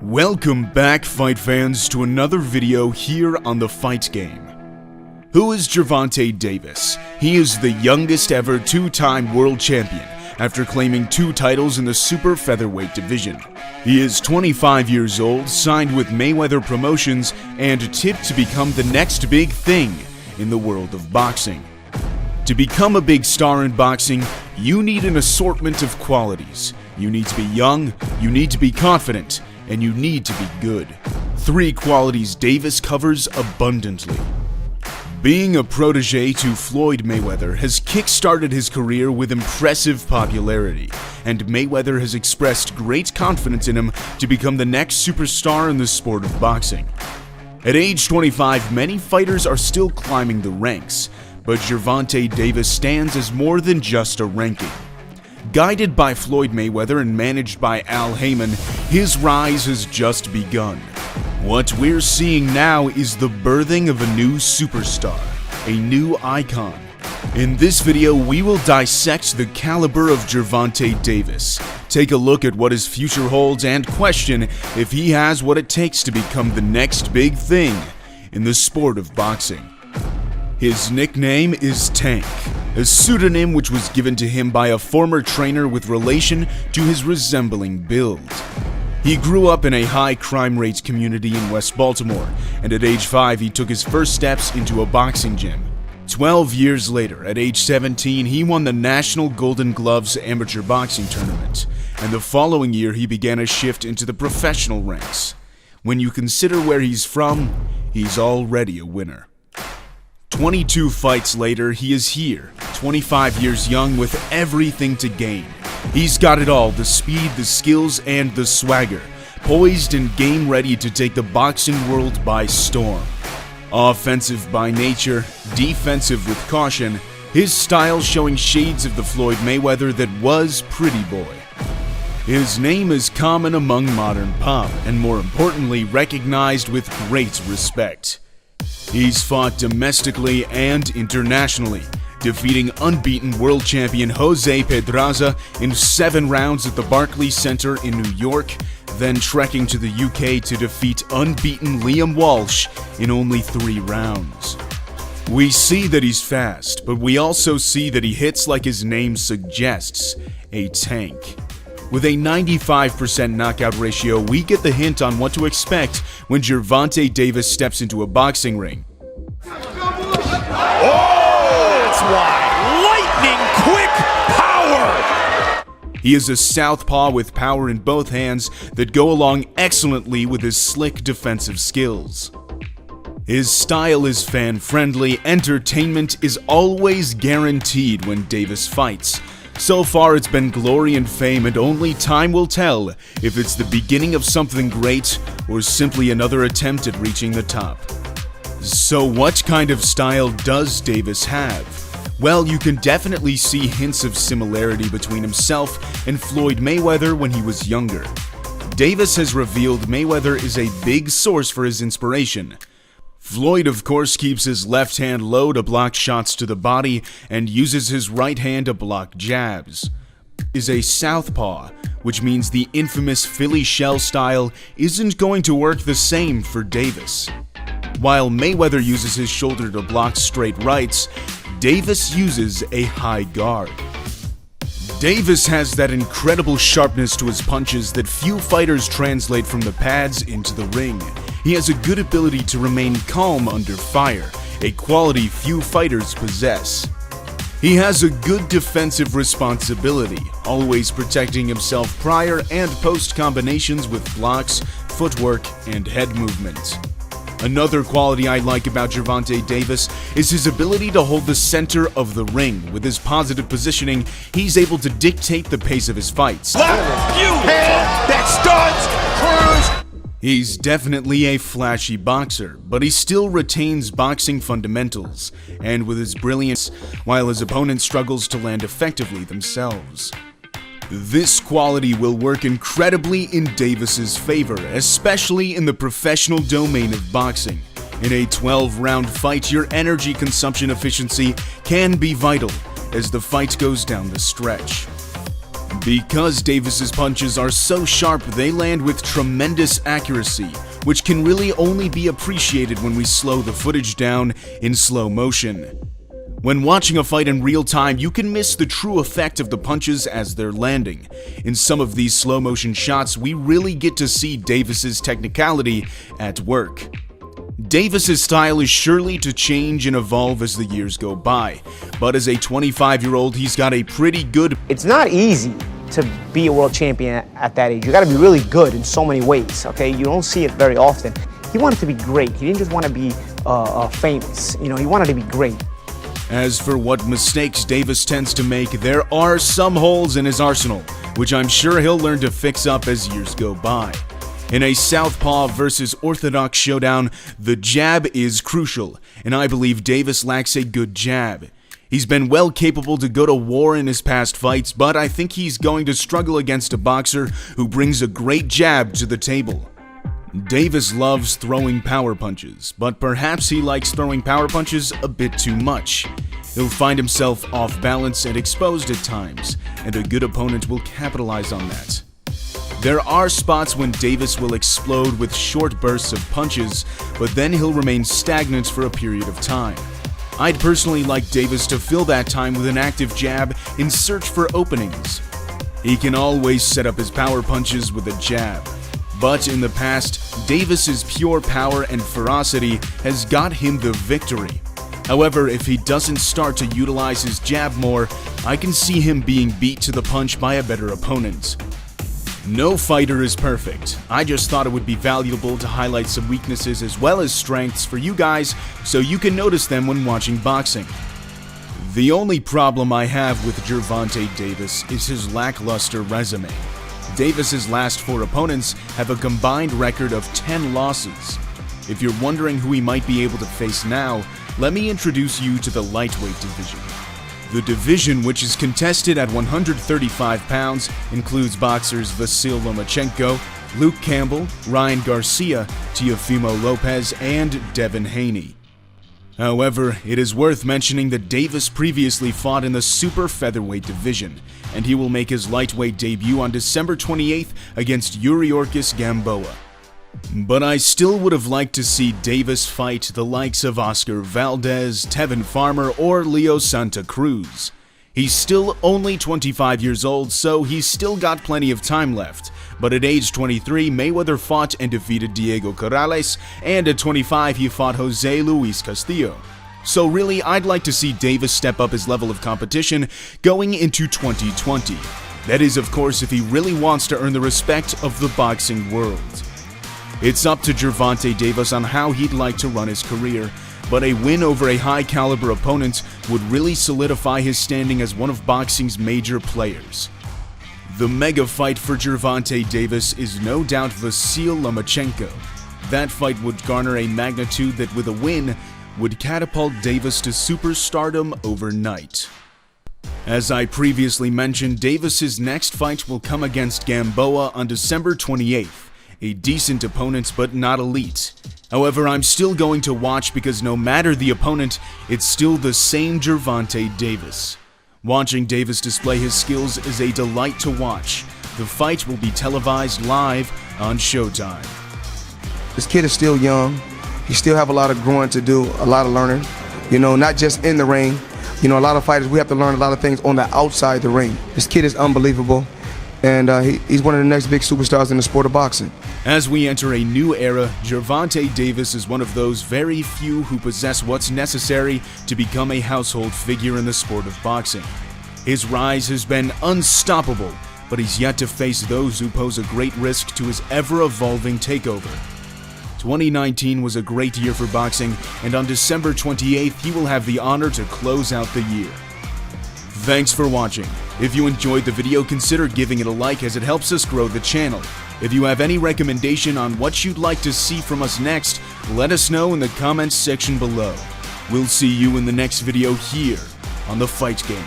Welcome back, fight fans, to another video here on the Fight Game. Who is Gervonta Davis? He is the youngest ever two-time world champion after claiming 2 titles in the super featherweight division. He is 25 years old, signed with Mayweather Promotions, and tipped to become the next big thing in the world of boxing. To become a big star in boxing, you need an assortment of qualities. You need to be young, you need to be confident, and you need to be good. 3 qualities Davis covers abundantly. Being a protege to Floyd Mayweather has kick-started his career with impressive popularity, and Mayweather has expressed great confidence in him to become the next superstar in the sport of boxing. At age 25, many fighters are still climbing the ranks, but Gervonta Davis stands as more than just a ranking. Guided by Floyd Mayweather and managed by Al Heyman, his rise has just begun. What we're seeing now is the birthing of a new superstar, a new icon. In this video, we will dissect the caliber of Gervonta Davis, take a look at what his future holds, and question if he has what it takes to become the next big thing in the sport of boxing. His nickname is Tank, a pseudonym which was given to him by a former trainer with relation to his resembling build. He grew up in a high crime rate community in West Baltimore, and at age 5 he took his first steps into a boxing gym. 12 years later, at age 17, he won the National Golden Gloves amateur boxing tournament, and the following year he began a shift into the professional ranks. When you consider where he's from, he's already a winner. 22 fights later, he is here, 25 years young with everything to gain. He's got it all, the speed, the skills, and the swagger, poised and game ready to take the boxing world by storm. Offensive by nature, defensive with caution, his style showing shades of the Floyd Mayweather that was Pretty Boy. His name is common among modern pop, and more importantly, recognized with great respect. He's fought domestically and internationally, defeating unbeaten world champion Jose Pedraza in 7 rounds at the Barclays Center in New York, then trekking to the UK to defeat unbeaten Liam Walsh in only 3 rounds. We see that he's fast, but we also see that he hits like his name suggests, a tank. With a 95% knockout ratio, we get the hint on what to expect when Gervonta Davis steps into a boxing ring. Oh, that's why. Lightning quick power! He is a southpaw with power in both hands that go along excellently with his slick defensive skills. His style is fan-friendly, entertainment is always guaranteed when Davis fights. So far it's been glory and fame, and only time will tell if it's the beginning of something great or simply another attempt at reaching the top. So what kind of style does Davis have? Well, you can definitely see hints of similarity between himself and Floyd Mayweather when he was younger. Davis has revealed Mayweather is a big source for his inspiration. Floyd, of course, keeps his left hand low to block shots to the body and uses his right hand to block jabs. Is a southpaw, which means the infamous Philly shell style isn't going to work the same for Davis. While Mayweather uses his shoulder to block straight rights, Davis uses a high guard. Davis has that incredible sharpness to his punches that few fighters translate from the pads into the ring. He has a good ability to remain calm under fire, a quality few fighters possess. He has a good defensive responsibility, always protecting himself prior and post combinations with blocks, footwork, and head movement. Another quality I like about Gervonta Davis is his ability to hold the center of the ring. With his positive positioning, he's able to dictate the pace of his fights. Left, hand that stuns, cruise. He's definitely a flashy boxer, but he still retains boxing fundamentals, and with his brilliance, while his opponent struggles to land effectively themselves. This quality will work incredibly in Davis's favor, especially in the professional domain of boxing. In a 12-round fight, your energy consumption efficiency can be vital as the fight goes down the stretch. Because Davis's punches are so sharp, they land with tremendous accuracy, which can really only be appreciated when we slow the footage down in slow motion. When watching a fight in real time, you can miss the true effect of the punches as they're landing. In some of these slow motion shots, we really get to see Davis's technicality at work. Davis's style is surely to change and evolve as the years go by, but as a 25-year-old, he's got a pretty good... It's not easy to be a world champion at that age. You gotta be really good in so many ways, okay? You don't see it very often. He wanted to be great. He didn't just want to be famous, you know, he wanted to be great. As for what mistakes Davis tends to make, there are some holes in his arsenal, which I'm sure he'll learn to fix up as years go by. In a southpaw versus orthodox showdown, the jab is crucial, and I believe Davis lacks a good jab. He's been well capable to go to war in his past fights, but I think he's going to struggle against a boxer who brings a great jab to the table. Davis loves throwing power punches, but perhaps he likes throwing power punches a bit too much. He'll find himself off balance and exposed at times, and a good opponent will capitalize on that. There are spots when Davis will explode with short bursts of punches, but then he'll remain stagnant for a period of time. I'd personally like Davis to fill that time with an active jab in search for openings. He can always set up his power punches with a jab. But in the past, Davis's pure power and ferocity has got him the victory. However, if he doesn't start to utilize his jab more, I can see him being beat to the punch by a better opponent. No fighter is perfect. I just thought it would be valuable to highlight some weaknesses as well as strengths for you guys so you can notice them when watching boxing. The only problem I have with Gervonta Davis is his lackluster resume. Davis's last 4 opponents have a combined record of 10 losses. If you're wondering who he might be able to face now, let me introduce you to the lightweight division. The division, which is contested at 135 pounds, includes boxers Vasyl Lomachenko, Luke Campbell, Ryan Garcia, Teofimo Lopez, and Devin Haney. However, it is worth mentioning that Davis previously fought in the super featherweight division, and he will make his lightweight debut on December 28th against Yuriorikis Gamboa. But I still would have liked to see Davis fight the likes of Oscar Valdez, Tevin Farmer, or Leo Santa Cruz. He's still only 25 years old, so he's still got plenty of time left. But at age 23, Mayweather fought and defeated Diego Corrales, and at 25, he fought Jose Luis Castillo. So really, I'd like to see Davis step up his level of competition going into 2020. That is, of course, if he really wants to earn the respect of the boxing world. It's up to Gervonta Davis on how he'd like to run his career, but a win over a high-caliber opponent would really solidify his standing as one of boxing's major players. The mega fight for Gervonta Davis is no doubt Vasyl Lomachenko. That fight would garner a magnitude that, with a win, would catapult Davis to superstardom overnight. As I previously mentioned, Davis's next fight will come against Gamboa on December 28th. A decent opponent, but not elite. However, I'm still going to watch because no matter the opponent, it's still the same Gervonta Davis. Watching Davis display his skills is a delight to watch. The fight will be televised live on Showtime. This kid is still young. He still have a lot of growing to do, a lot of learning. You know, not just in the ring. You know, a lot of fighters, we have to learn a lot of things on the outside the ring. This kid is unbelievable. And he's one of the next big superstars in the sport of boxing. As we enter a new era, Gervonta Davis is one of those very few who possess what's necessary to become a household figure in the sport of boxing. His rise has been unstoppable, but he's yet to face those who pose a great risk to his ever-evolving takeover. 2019 was a great year for boxing, and on December 28th, he will have the honor to close out the year. Thanks for watching. If you enjoyed the video, consider giving it a like as it helps us grow the channel. If you have any recommendation on what you'd like to see from us next, let us know in the comments section below. We'll see you in the next video here on The Fight Game.